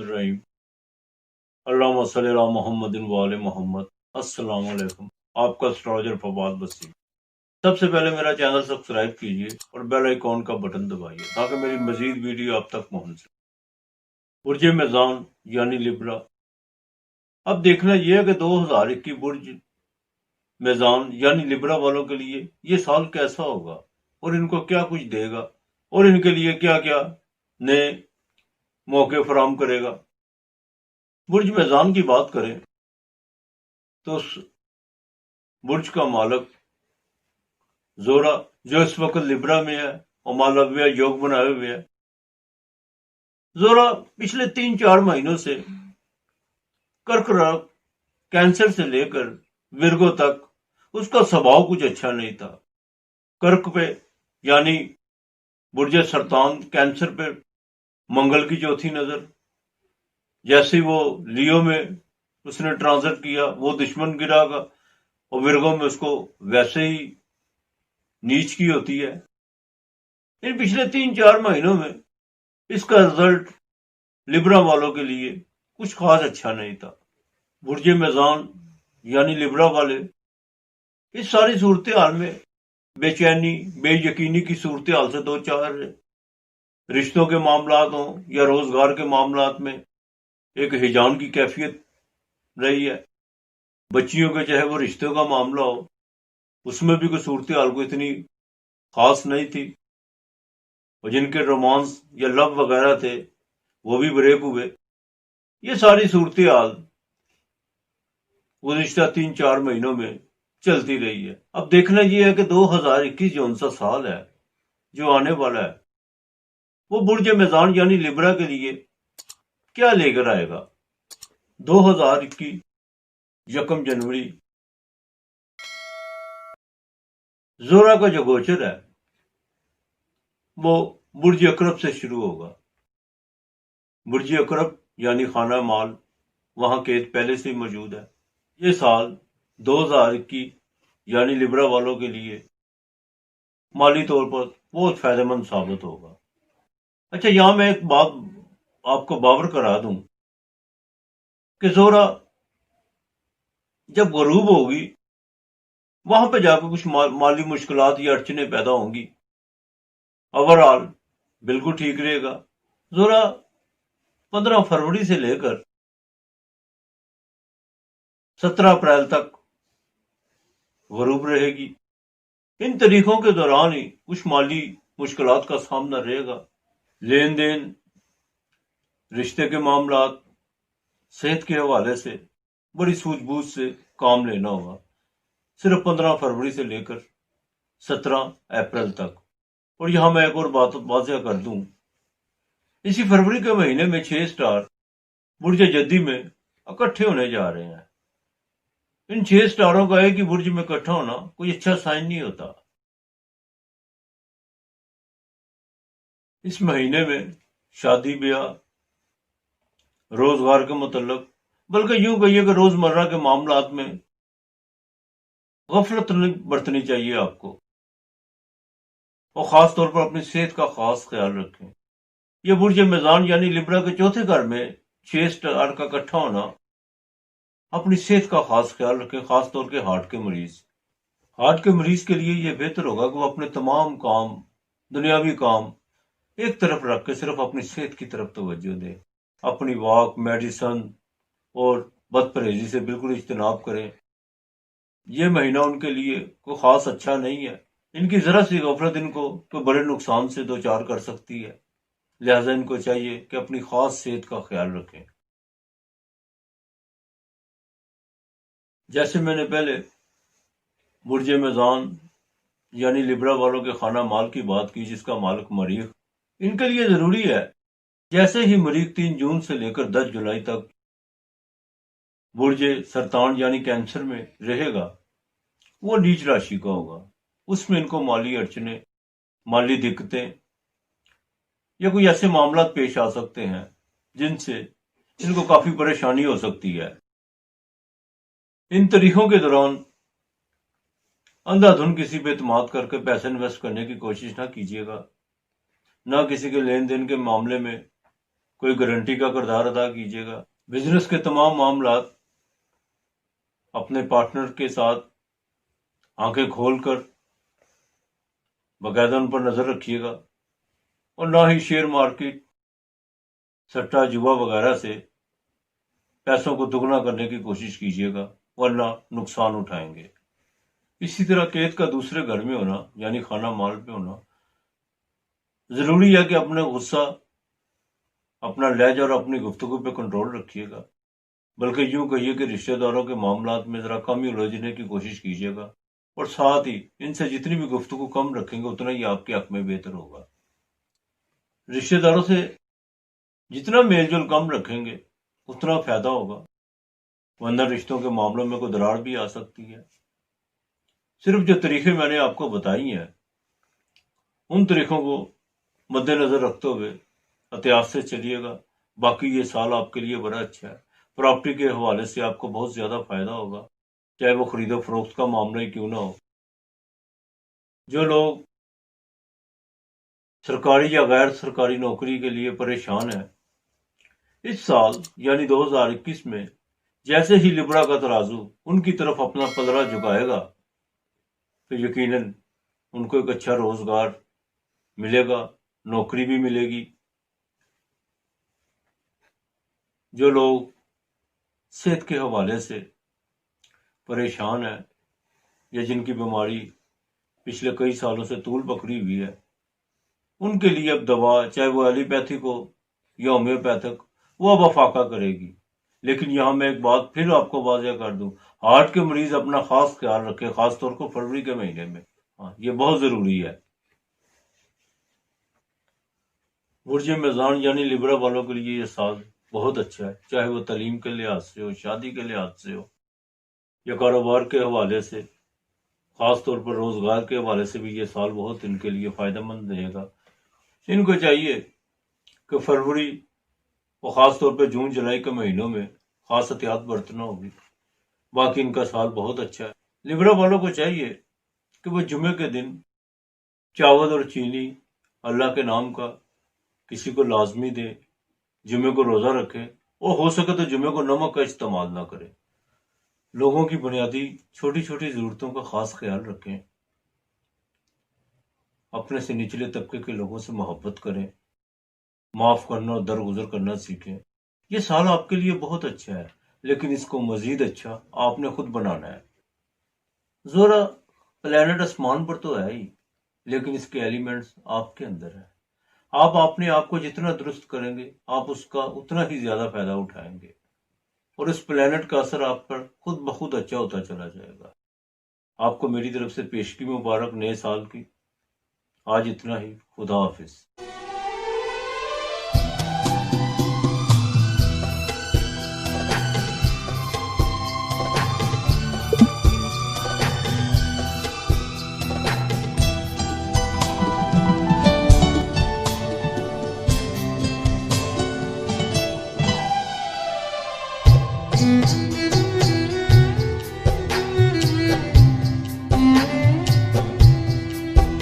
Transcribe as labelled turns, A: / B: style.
A: बिस्मिल्लाहिर्रहमानिर्रहीम। अल्लाहुम्मा सल्लि अला मुहम्मदिन व आले मोहम्मद। अस्सलाम वालेकुम। आपका एस्ट्रोलॉजर फवाद वसीम। सबसे पहले मेरा चैनल सब्सक्राइब कीजिए और बेल आइकॉन का बटन दबाइए ताकि मेरी मजीद वीडियो आप तक पहुंच सके। बुर्ज मेज़ान यानी लिब्रा। अब देखना यह है कि 2021 बुर्ज मेज़ान यानी लिब्रा वालों के लिए ये साल कैसा होगा और इनको क्या कुछ देगा और इनके लिए क्या क्या नए मौके फराहम करेगा। बुर्ज मेज़ान की बात करें तो बुर्ज का मालक जोरा जो इस वक्त लिब्रा में है और मालव्य योग बनाए हुए है। जोरा पिछले 3-4 महीनों से कर्क राशि कैंसर से लेकर विर्गो तक उसका स्वभाव कुछ अच्छा नहीं था। कर्क पे यानी बुर्ज सरतान कैंसर पे मंगल की चौथी नजर, जैसे वो लियो में उसने ट्रांजिट किया वो दुश्मन गिरागा और विर्गो में उसको वैसे ही नीच की होती है। इन पिछले 3-4 महीनों में इसका रिजल्ट लिब्रा वालों के लिए कुछ खास अच्छा नहीं था। बुर्ज मेज़ान यानी लिब्रा वाले इस सारी सूरत हाल में बेचैनी बेयकीनी की सूरत हाल से दो चार रिश्तों के मामलात हों या रोजगार के मामलात में एक हिजान की कैफियत रही है। बच्चियों के चाहे वो रिश्तों का मामला हो उसमें भी कोई सूरत हाल को इतनी खास नहीं थी और जिनके रोमांस या लव वगैरह थे वो भी ब्रेक हुए। ये सारी सूरत हाल गुज़िश्ता 3-4 महीनों में चलती रही है। अब देखना यह है कि 2021 जो सा साल है जो आने वाला है वो बुर्ज मेज़ान यानी लिब्रा के लिए क्या लेकर आएगा। 2021 1 जनवरी जोरा का जो गोचर है वो बुर्ज अकरब से शुरू होगा। बुर्ज अकरब यानी खाना माल, वहां केत पहले से ही मौजूद है। ये साल 2021 यानी लिब्रा वालों के लिए माली तौर पर बहुत फायदेमंद साबित होगा। अच्छा, यहां मैं एक बात आपको बावर करा दूं कि जोरा जब गरूब होगी वहां पे जाकर कुछ माली मुश्किलात या अड़चने पैदा होंगी। ओवरऑल बिल्कुल ठीक रहेगा। जोरा 15 फरवरी से लेकर 17 अप्रैल तक गरूब रहेगी। इन तारीखों के दौरान ही कुछ माली मुश्किलात का सामना रहेगा। लेन देन, रिश्ते के मामलात, सेहत के हवाले से बड़ी सूझबूझ से काम लेना होगा। सिर्फ 15 फरवरी से लेकर 17 अप्रैल तक। और यहां मैं एक और बात वाज़ेह कर दूं, इसी फरवरी के महीने में 6 स्टार बुर्ज जद्दी में इकट्ठे होने जा रहे हैं। इन 6 स्टारों का एक ही बुर्ज में इकट्ठा होना कोई अच्छा साइन नहीं होता। इस महीने में शादी ब्याह, रोजगार के मुतल्लक, बल्कि यूं कहिए कि रोजमर्रा के मामलात में गफलत नहीं बरतनी चाहिए आपको और खास तौर पर अपनी सेहत का खास ख्याल रखें। यह बुर्ज मेज़ान यानी लिब्रा के चौथे घर में 6 स्टार का इकट्ठा होना, अपनी सेहत का खास ख्याल रखें, खास तौर के हार्ट के मरीज के लिए यह बेहतर होगा कि वो अपने तमाम काम, दुनियावी काम एक तरफ रख के सिर्फ अपनी सेहत की तरफ तवज्जो दें। अपनी वॉक, मेडिसन और बदपरहेजी से बिल्कुल इज्तनाब करें। यह महीना उनके लिए कोई खास अच्छा नहीं है। इनकी जरा सी गफलत इनको कोई बड़े नुकसान से दो चार कर सकती है। लिहाजा इनको चाहिए कि अपनी खास सेहत का ख्याल रखें। जैसे मैंने पहले बुर्ज मेज़ान यानी लिब्रा वालों के खाना माल की बात की जिसका मालिक मरीख, इनके लिए जरूरी है जैसे ही मरीख 3 जून से लेकर 10 जुलाई तक बुर्ज सरतान यानी कैंसर में रहेगा वो नीच राशि का होगा। उसमें इनको माली अड़चने, माली दिक्कतें या कोई ऐसे मामला पेश आ सकते हैं जिनसे इनको काफी परेशानी हो सकती है। इन तारीखों के दौरान अंधाधुन किसी पे इत्मीनान करके पैसे इन्वेस्ट करने की कोशिश ना कीजिएगा। ना किसी के लेन देन के मामले में کوئی گارنٹی کا کردار ادا کیجیے گا۔ بزنس کے تمام معاملات اپنے پارٹنر کے ساتھ آنکھیں کھول کر باقاعدہ ان پر نظر رکھیے گا، اور نہ ہی شیئر مارکیٹ، سٹا جوا وغیرہ سے پیسوں کو دگنا کرنے کی کوشش کیجیے گا، ورنہ نقصان اٹھائیں گے۔ اسی طرح کیت کا دوسرے گھر میں ہونا یعنی خانہ مال پہ ہونا، ضروری ہے کہ اپنا غصہ، اپنا لہجہ اور اپنی گفتگو پہ کنٹرول رکھیے گا، بلکہ یوں کہیے کہ رشتہ داروں کے معاملات میں ذرا کم ہی الجھنے کی کوشش کیجیے گا، اور ساتھ ہی ان سے جتنی بھی گفتگو کم رکھیں گے اتنا ہی آپ کے حق میں بہتر ہوگا۔ رشتہ داروں سے جتنا میل جول کم رکھیں گے اتنا فائدہ ہوگا، ورنہ رشتوں کے معاملوں میں کوئی درار بھی آ سکتی ہے۔ صرف جو طریقے میں نے آپ کو بتائی ہیں ان طریقوں کو مد نظر رکھتے ہوئے احتیاط سے چلیے گا۔ باقی یہ سال آپ کے لیے بڑا اچھا ہے۔ پراپرٹی کے حوالے سے آپ کو بہت زیادہ فائدہ ہوگا، چاہے وہ خرید و فروخت کا معاملہ ہی کیوں نہ ہو۔ جو لوگ سرکاری یا غیر سرکاری نوکری کے لیے پریشان ہیں، اس سال یعنی 2021 میں جیسے ہی لبرا کا ترازو ان کی طرف اپنا پلڑا جھکائے گا تو یقیناً ان کو ایک اچھا روزگار ملے گا، نوکری بھی ملے گی۔ جو لوگ صحت کے حوالے سے پریشان ہیں یا جن کی بیماری پچھلے کئی سالوں سے طول پکڑی ہوئی ہے، ان کے لیے اب دوا، چاہے وہ ایلوپیتھک ہو یا ہومیوپیتھک، وہ اب افاقہ کرے گی۔ لیکن یہاں میں ایک بات پھر آپ کو واضح کر دوں، ہارٹ کے مریض اپنا خاص خیال رکھے، خاص طور پر فروری کے مہینے میں، یہ بہت ضروری ہے۔ برج میزان یعنی لبرا والوں کے لیے یہ سال بہت اچھا ہے، چاہے وہ تعلیم کے لحاظ سے ہو، شادی کے لحاظ سے ہو، یا کاروبار کے حوالے سے، خاص طور پر روزگار کے حوالے سے بھی یہ سال بہت ان کے لیے فائدہ مند رہے گا۔ ان کو چاہیے کہ فروری اور خاص طور پہ جون جولائی کے مہینوں میں خاص احتیاط برتنا ہوگی، باقی ان کا سال بہت اچھا ہے۔ لبرا والوں کو چاہیے کہ وہ جمعے کے دن چاول اور چینی اللہ کے نام کا کسی کو لازمی دے، جمعے کو روزہ رکھے، اور ہو سکے تو جمعے کو نمک کا استعمال نہ کرے۔ لوگوں کی بنیادی چھوٹی چھوٹی ضرورتوں کا خاص خیال رکھیں، اپنے سے نچلے طبقے کے لوگوں سے محبت کریں، معاف کرنا اور درگزر کرنا سیکھیں۔ یہ سال آپ کے لیے بہت اچھا ہے، لیکن اس کو مزید اچھا آپ نے خود بنانا ہے۔ زورا پلانٹ آسمان پر تو ہے ہی، لیکن اس کے ایلیمنٹس آپ کے اندر ہیں۔ آپ اپنے آپ کو جتنا درست کریں گے آپ اس کا اتنا ہی زیادہ فائدہ اٹھائیں گے، اور اس پلانٹ کا اثر آپ پر خود بخود اچھا ہوتا چلا جائے گا۔ آپ کو میری طرف سے پیشگی مبارک نئے سال کی۔ آج اتنا ہی، خدا حافظ۔